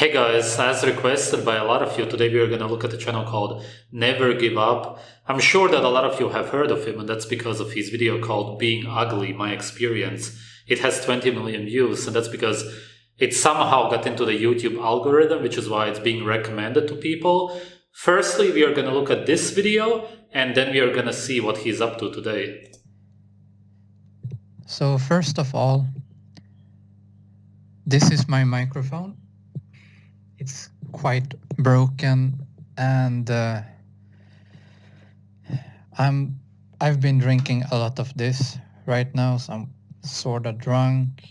Hey guys, as requested by a lot of you, today we are going to look at a channel called Never Give Up. I'm sure that a lot of you have heard of him, and that's because of his video called Being Ugly, My Experience. It has 20 million views, and that's because it somehow got into the YouTube algorithm, which is why it's being recommended to people. Firstly, we are going to look at this video, and then we are going to see what he's up to today. So first of all, this is my microphone. It's quite broken, and I've been drinking a lot of this right now, so I'm sort of drunk.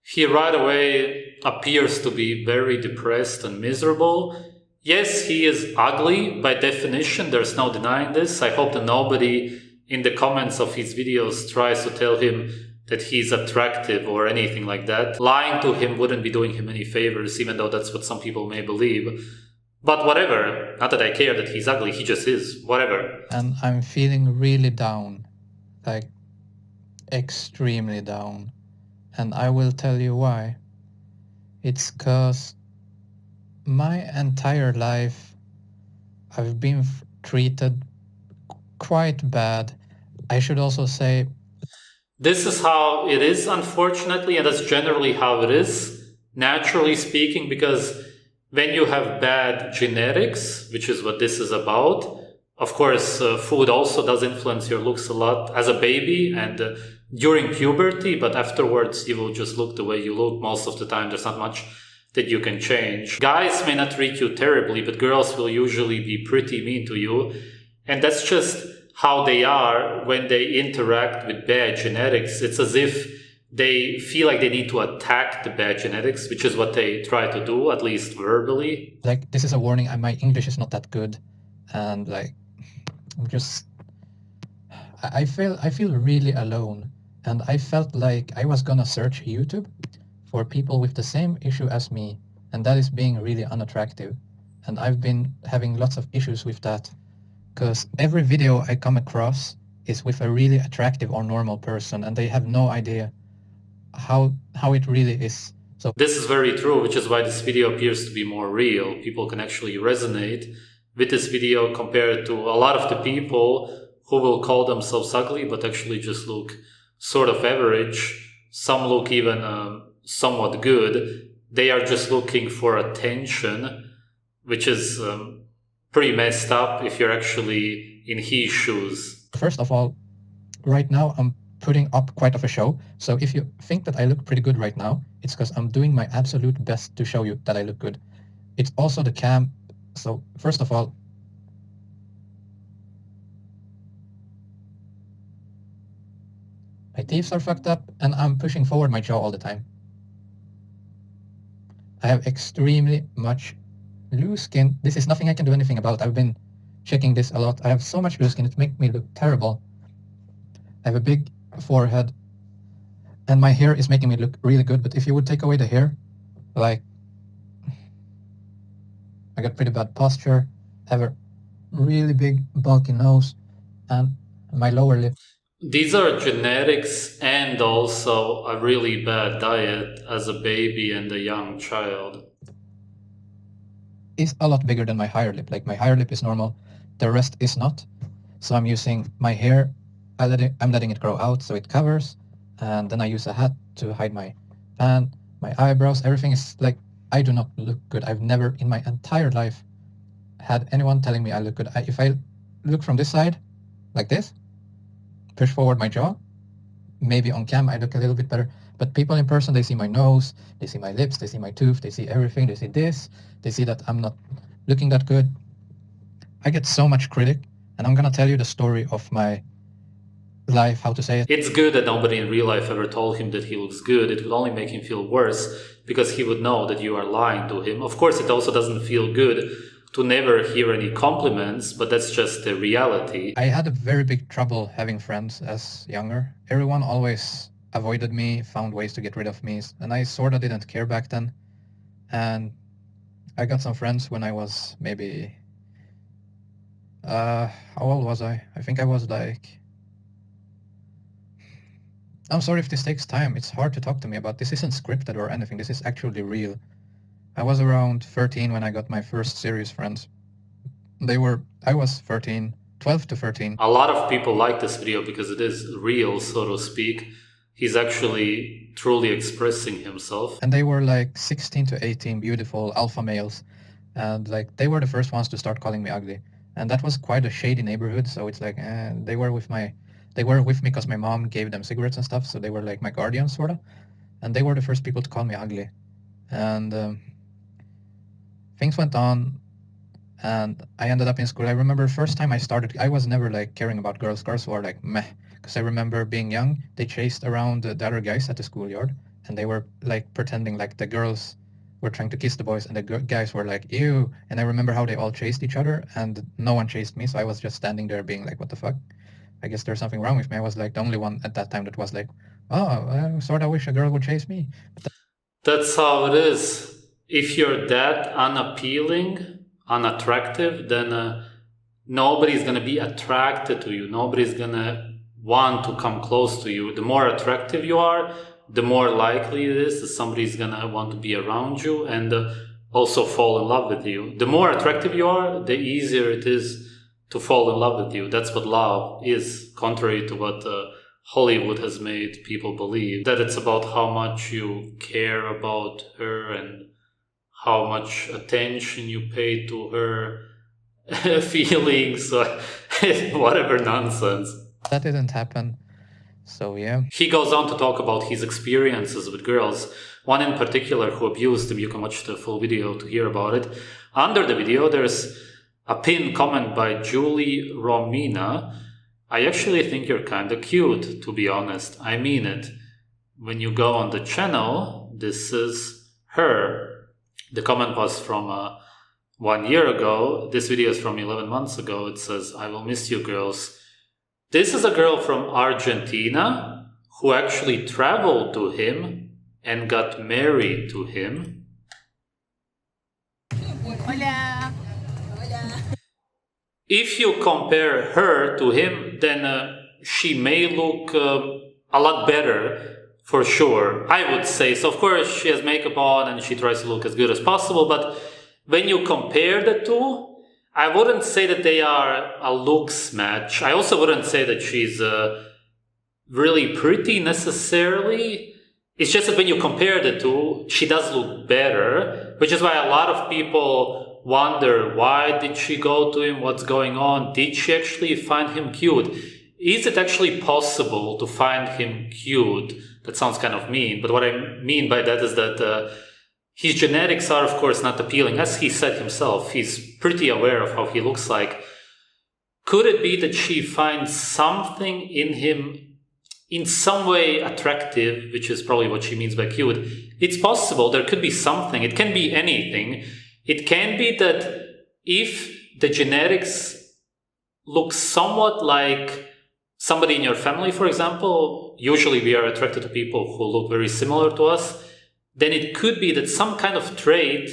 He right away appears to be very depressed and miserable. Yes, he is ugly by definition, there's no denying this. I hope that nobody in the comments of his videos tries to tell him that he's attractive or anything like that. Lying to him wouldn't be doing him any favors, even though that's what some people may believe. But whatever, not that I care that he's ugly, he just is, whatever. And I'm feeling really down, like extremely down. And I will tell you why. It's 'cause my entire life I've been treated quite bad. I should also say this is how it is, unfortunately, and that's generally how it is, naturally speaking, because when you have bad genetics, which is what this is about, of course, food also does influence your looks a lot as a baby and during puberty, but afterwards you will just look the way you look. Most of the time, there's not much that you can change. Guys may not treat you terribly, but girls will usually be pretty mean to you. And that's just how they are when they interact with bad genetics. It's as if they feel like they need to attack the bad genetics, which is what they try to do, at least verbally. Like, this is a warning, my English is not that good. And like, I'm just, I feel really alone. And I felt like I was gonna search YouTube for people with the same issue as me. And that is being really unattractive. And I've been having lots of issues with that. Because every video I come across is with a really attractive or normal person, and they have no idea how it really is. So this is very true, which is why this video appears to be more real. People can actually resonate with this video compared to a lot of the people who will call themselves ugly but actually just look sort of average. Some look even somewhat good. They are just looking for attention, which is pretty messed up if you're actually in his shoes. First of all, right now I'm putting up quite of a show. So if you think that I look pretty good right now, it's because I'm doing my absolute best to show you that I look good. It's also the cam. So first of all, my teeth are fucked up and I'm pushing forward my jaw all the time. I have extremely much loose skin. This is nothing I can do anything about. I've been checking this a lot. I have so much loose skin, it makes me look terrible. I have a big forehead and my hair is making me look really good. But if you would take away the hair, like, I got pretty bad posture, I have a really big bulky nose and my lower lip. These are genetics and also a really bad diet as a baby and a young child. Is a lot bigger than my higher lip. Like, my higher lip is normal, the rest is not. So I'm using my hair, I'm letting it grow out so it covers, and then I use a hat to hide my fan, my eyebrows, everything is like, I do not look good. I've never in my entire life had anyone telling me I look good. If I look from this side, like this, push forward my jaw, maybe on cam I look a little bit better, but people in person, they see my nose, they see my lips, they see my tooth, they see everything, they see this, they see that I'm not looking that good. I get so much critic, and I'm gonna tell you the story of my life, how to say it. It's good that nobody in real life ever told him that he looks good. It would only make him feel worse because he would know that you are lying to him. Of course, it also doesn't feel good to never hear any compliments, but that's just the reality. I had a very big trouble having friends as younger. Everyone always avoided me, found ways to get rid of me, and I sort of didn't care back then. And I got some friends when I was maybe, how old was I? I think I was like, I'm sorry if this takes time. It's hard to talk to me about. This isn't scripted or anything. This is actually real. I was around 13 when I got my first serious friends. I was 13, 12 to 13. A lot of people like this video because it is real, so to speak. He's actually truly expressing himself. And they were like 16 to 18 beautiful alpha males. And like they were the first ones to start calling me ugly. And that was quite a shady neighborhood. So it's like they were with me because my mom gave them cigarettes and stuff. So they were like my guardians, sort of. And they were the first people to call me ugly. And things went on. And I ended up in school. I remember first time I started, I was never like caring about girls. Girls were like meh. Because I remember being young, they chased around the other guys at the schoolyard. And they were like pretending like the girls were trying to kiss the boys and the guys were like, ew. And I remember how they all chased each other and no one chased me. So I was just standing there being like, what the fuck? I guess there's something wrong with me. I was like the only one at that time that was like, oh, I sort of wish a girl would chase me. That's how it is. If you're that unappealing, unattractive, then nobody's going to be attracted to you. Nobody's going to want to come close to you. The more attractive you are, the more likely it is that somebody's going to want to be around you and also fall in love with you. The more attractive you are, the easier it is to fall in love with you. That's what love is, contrary to what Hollywood has made people believe. That it's about how much you care about her and how much attention you pay to her feelings, whatever nonsense. That didn't happen. So yeah. He goes on to talk about his experiences with girls. One in particular who abused him. You can watch the full video to hear about it. Under the video, there's a pinned comment by Julie Romina. I actually think you're kind of cute, to be honest. I mean it. When you go on the channel, this is her. The comment was from 1 year ago. This video is from 11 months ago. It says, I will miss you girls. This is a girl from Argentina who actually traveled to him and got married to him. Hola. Hola. If you compare her to him, then she may look a lot better, for sure. I would say so. Of course, she has makeup on and she tries to look as good as possible, but when you compare the two, I wouldn't say that they are a looks match. I also wouldn't say that she's really pretty necessarily. It's just that when you compare the two, she does look better, which is why a lot of people wonder, why did she go to him? What's going on? Did she actually find him cute? Is it actually possible to find him cute? That sounds kind of mean, but what I mean by that is that his genetics are, of course, not appealing. As he said himself, he's pretty aware of how he looks like. Could it be that she finds something in him in some way attractive, which is probably what she means by cute? It's possible. There could be something. It can be anything. It can be that if the genetics look somewhat like somebody in your family, for example, usually we are attracted to people who look very similar to us, then it could be that some kind of trait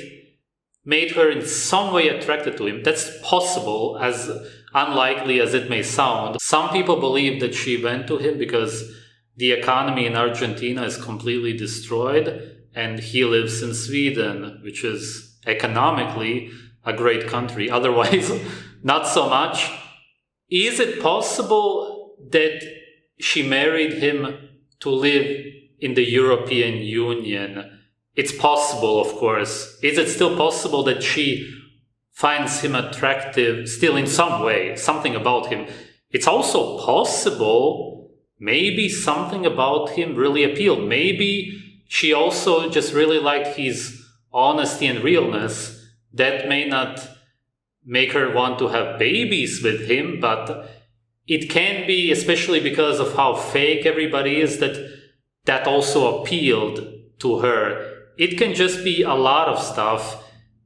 made her in some way attracted to him. That's possible, as unlikely as it may sound. Some people believe that she went to him because the economy in Argentina is completely destroyed and he lives in Sweden, which is economically a great country. Otherwise, not so much. Is it possible that she married him to live in the European Union? It's possible, of course. Is it still possible that she finds him attractive still in some way, something about him? It's also possible maybe something about him really appealed. Maybe she also just really liked his honesty and realness. That may not make her want to have babies with him, but it can be, especially because of how fake everybody is, that also appealed to her. It can just be a lot of stuff.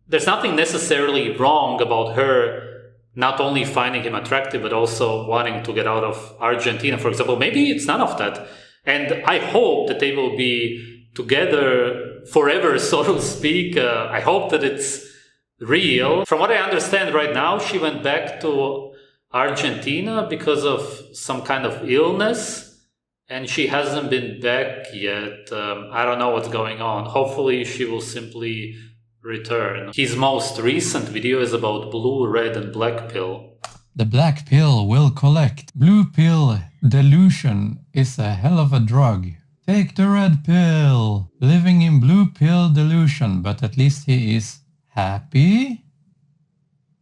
There's nothing necessarily wrong about her not only finding him attractive, but also wanting to get out of Argentina, for example. Maybe it's none of that. And I hope that they will be together forever, so to speak. I hope that it's real. From what I understand right now, she went back to Argentina because of some kind of illness. And she hasn't been back yet. I don't know what's going on. Hopefully she will simply return. His most recent video is about blue, red, and black pill. The black pill will collect. Blue pill delusion is a hell of a drug. Take the red pill. Living in blue pill delusion, but at least he is happy?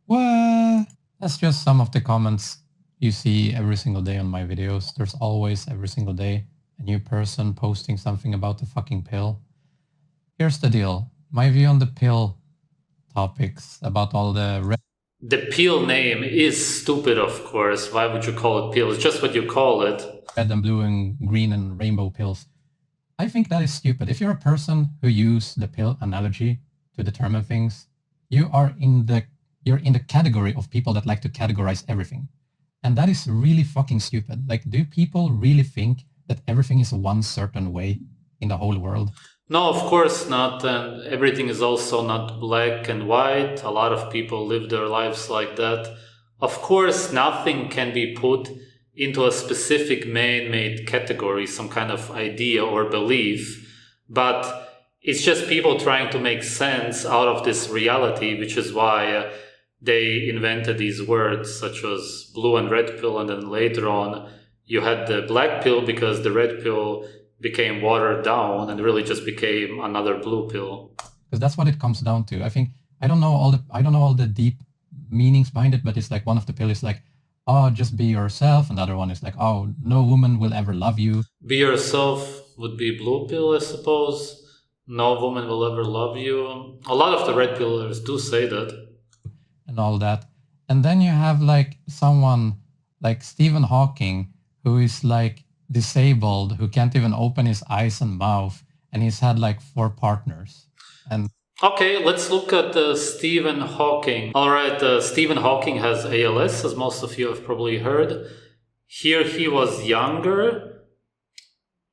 What? That's just some of the comments you see every single day on my videos. There's always, every single day, a new person posting something about the fucking pill. Here's the deal. My view on the pill topics, about all the red... The pill name is stupid, of course. Why would you call it pill? It's just what you call it. Red and blue and green and rainbow pills. I think that is stupid. If you're a person who uses the pill analogy to determine things, you're in the category of people that like to categorize everything. And that is really fucking stupid. Like, do people really think that everything is one certain way in the whole world? No, of course not. And everything is also not black and white. A lot of people live their lives like that. Of course, nothing can be put into a specific man-made category, some kind of idea or belief. But it's just people trying to make sense out of this reality, which is why they invented these words such as blue and red pill. And then later on, you had the black pill because the red pill became watered down and really just became another blue pill. Because that's what it comes down to. I don't know all the deep meanings behind it, but it's like one of the pill is like, oh, just be yourself. Another one is like, oh, no woman will ever love you. Be yourself would be blue pill, I suppose. No woman will ever love you. A lot of the red pillers do say that. And all that. And then you have like someone like Stephen Hawking, who is like disabled, who can't even open his eyes and mouth, and he's had like 4 partners. And okay, let's look at Stephen Hawking. All right, Stephen Hawking has ALS, as most of you have probably heard. Here he was younger.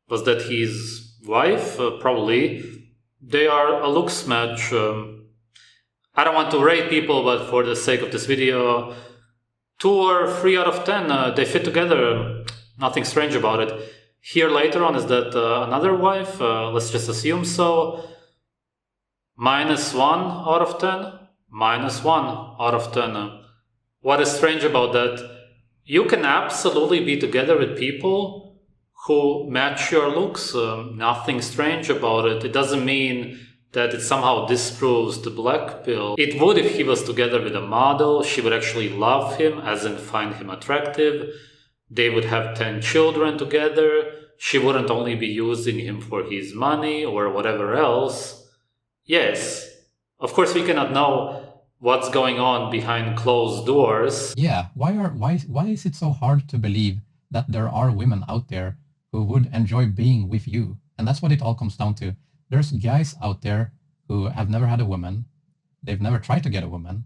Was that his wife? Probably. They are a looks match. I don't want to rate people, but for the sake of this video, 2 or 3 out of 10, they fit together. Nothing strange about it. Here later on, is that another wife? Let's just assume so. -1 out of 10. -1 out of 10. What is strange about that? You can absolutely be together with people who match your looks. Nothing strange about it. It doesn't mean that it somehow disproves the black pill. It would if he was together with a model. She would actually love him, as in find him attractive. They would have 10 children together. She wouldn't only be using him for his money or whatever else. Yes, of course we cannot know what's going on behind closed doors. Yeah, why is it so hard to believe that there are women out there who would enjoy being with you? And that's what it all comes down to. There's guys out there who have never had a woman. They've never tried to get a woman.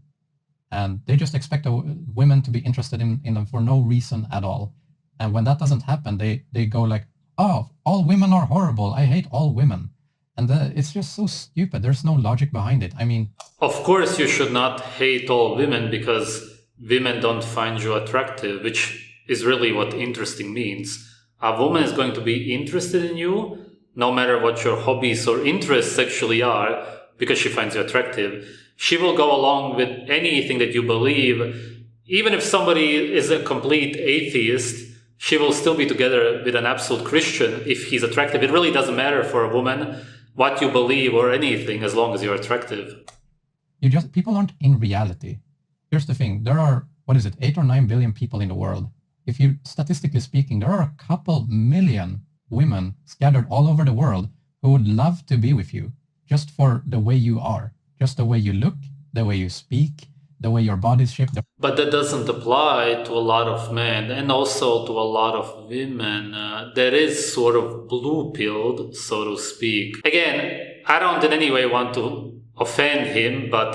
And they just expect women to be interested in them for no reason at all. And when that doesn't happen, they go like, oh, all women are horrible. I hate all women. And it's just so stupid. There's no logic behind it. I mean... Of course you should not hate all women because women don't find you attractive, which is really what interesting means. A woman is going to be interested in you no matter what your hobbies or interests actually are, because she finds you attractive. She will go along with anything that you believe. Even if somebody is a complete atheist, she will still be together with an absolute Christian if he's attractive. It really doesn't matter for a woman what you believe or anything, as long as you're attractive. People aren't in reality. Here's the thing. There are, 8 or 9 billion people in the world. If you, statistically speaking, there are a couple million women scattered all over the world who would love to be with you just for the way you are, just the way you look, the way you speak, the way your body's shaped. But that doesn't apply to a lot of men and also to a lot of women. That is sort of blue-pilled, so to speak. Again, I don't in any way want to offend him, but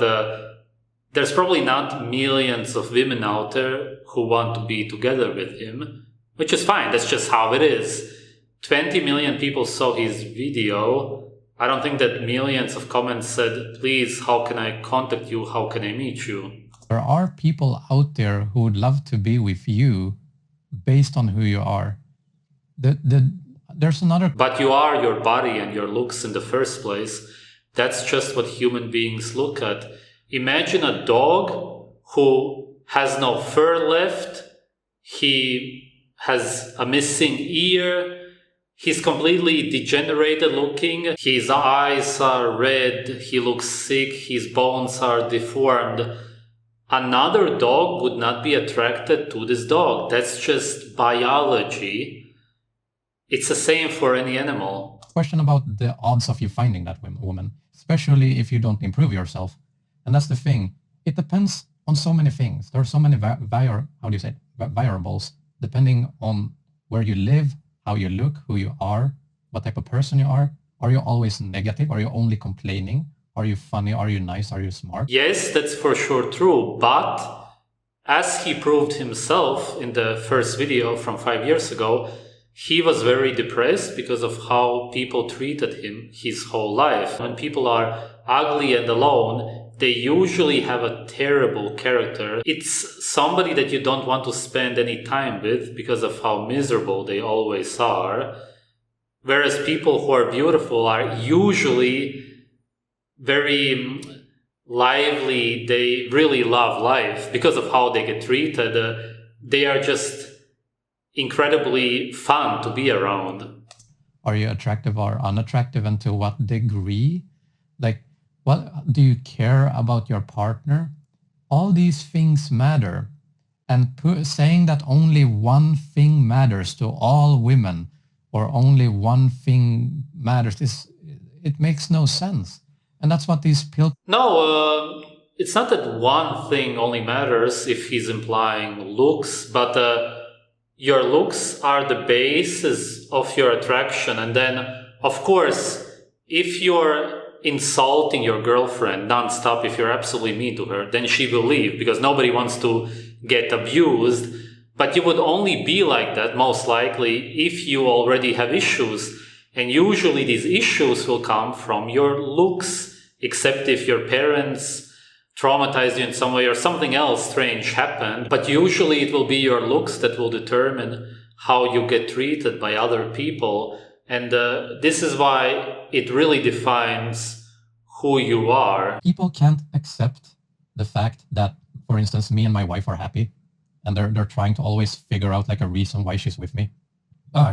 there's probably not millions of women out there who want to be together with him, which is fine. That's just how it is. 20 million people saw his video. I don't think that millions of comments said, please, how can I contact you? How can I meet you? There are people out there who would love to be with you based on who you are. There's another... But you are your body and your looks in the first place. That's just what human beings look at. Imagine a dog who has no fur left. He has a missing ear. He's completely degenerated looking. His eyes are red. He looks sick. His bones are deformed. Another dog would not be attracted to this dog. That's just biology. It's the same for any animal. Question about the odds of you finding that woman, especially if you don't improve yourself. And that's the thing. It depends on so many things. There are so many variables depending on where you live, how you look, who you are, what type of person you are. Are you always negative? Are you only complaining? Are you funny? Are you nice? Are you smart? Yes, that's for sure true. But as he proved himself in the first video from 5 years ago, he was very depressed because of how people treated him his whole life. When people are ugly and alone, they usually have a terrible character. It's somebody that you don't want to spend any time with because of how miserable they always are. Whereas people who are beautiful are usually very lively. They really love life because of how they get treated. They are just incredibly fun to be around. Are you attractive or unattractive, and to what degree? Like, what do you care about your partner? All these things matter. And saying that only one thing matters to all women or only one thing matters, it makes no sense. And that's what these No, it's not that one thing only matters if he's implying looks, but your looks are the basis of your attraction. And then, of course, if you're insulting your girlfriend nonstop, if you're absolutely mean to her, then she will leave because nobody wants to get abused. But you would only be like that, most likely, if you already have issues. And usually these issues will come from your looks, except if your parents traumatized you in some way or something else strange happened. But usually it will be your looks that will determine how you get treated by other people. And this is why it really defines who you are. People can't accept the fact that, for instance, me and my wife are happy, and they're trying to always figure out like a reason why she's with me.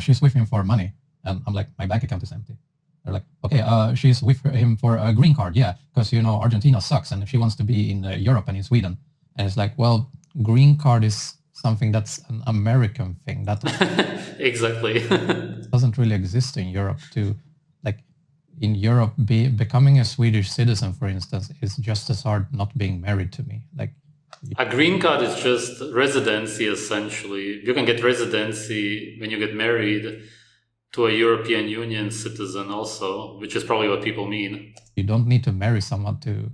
She's with him for money. And I'm like, my bank account is empty. They're like, okay, she's with him for a green card. Yeah, because, Argentina sucks and she wants to be in Europe and in Sweden. And it's like, well, green card is something that's an American thing. That exactly. doesn't really exist in Europe. In Europe, becoming a Swedish citizen, for instance, is just as hard not being married to me. A green card is just residency, essentially. You can get residency when you get married to a European Union citizen also, which is probably what people mean. You don't need to marry someone to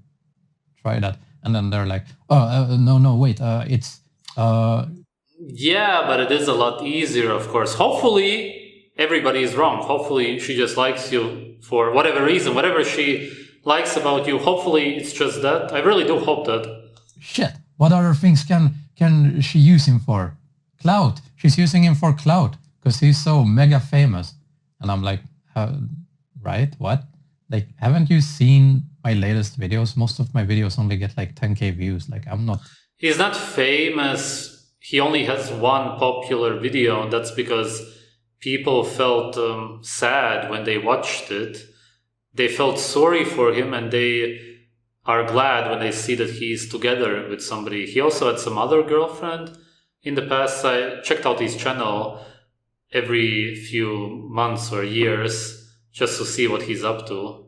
try that. And then they're like, no, wait, it's... Yeah, but it is a lot easier, of course. Hopefully, everybody is wrong. Hopefully, she just likes you for whatever reason, whatever she likes about you. Hopefully, it's just that. I really do hope that. Shit, what other things can she use him for? Clout. She's using him for clout because he's so mega famous. And I'm like, right? What? Like, haven't you seen my latest videos? Most of my videos only get like 10K views. Like, I'm not... He's not famous. He only has one popular video, and that's because people felt sad when they watched it. They felt sorry for him, and they are glad when they see that he's together with somebody. He also had some other girlfriend in the past. I checked out his channel every few months or years just to see what he's up to.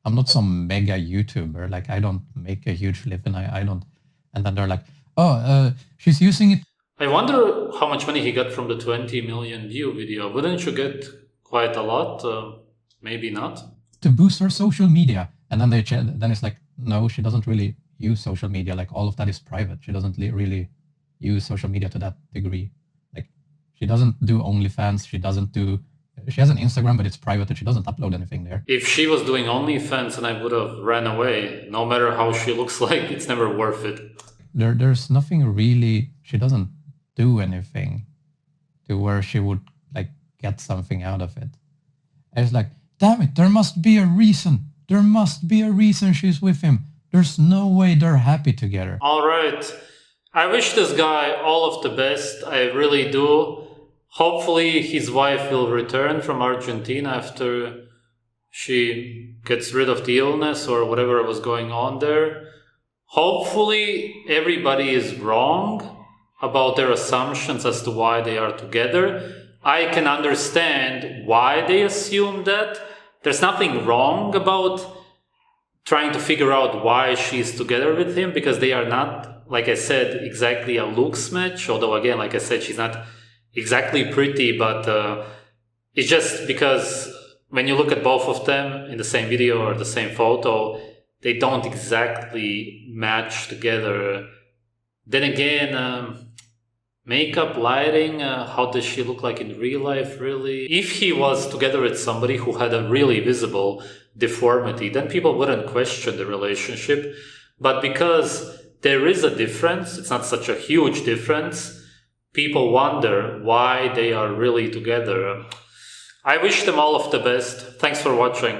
I'm not some mega YouTuber. Like, I don't make a huge living. I don't... And then they're like, she's using it. I wonder how much money he got from the 20 million view video. Wouldn't you get quite a lot? Maybe not. To boost her social media. And then then it's like, no, she doesn't really use social media. Like, all of that is private. She doesn't really use social media to that degree. Like, she doesn't do OnlyFans. She has an Instagram, but it's private and she doesn't upload anything there. If she was doing OnlyFans, and I would have ran away. No matter how she looks like, it's never worth it. There's nothing really, she doesn't do anything to where she would like get something out of it. And it's like, damn it, there must be a reason. There must be a reason she's with him. There's no way they're happy together. Alright. I wish this guy all of the best. I really do. Hopefully his wife will return from Argentina after she gets rid of the illness or whatever was going on there. Hopefully everybody is wrong about their assumptions as to why they are together. I can understand why they assume that. There's nothing wrong about trying to figure out why she's together with him, because they are not, like I said, exactly a looks match. Although again, like I said, she's not exactly pretty, but it's just because when you look at both of them in the same video or the same photo, they don't exactly match together. Then again, makeup, lighting, how does she look like in real life, really? If he was together with somebody who had a really visible deformity, then people wouldn't question the relationship. But because there is a difference, it's not such a huge difference, people wonder why they are really together. I wish them all of the best. Thanks for watching.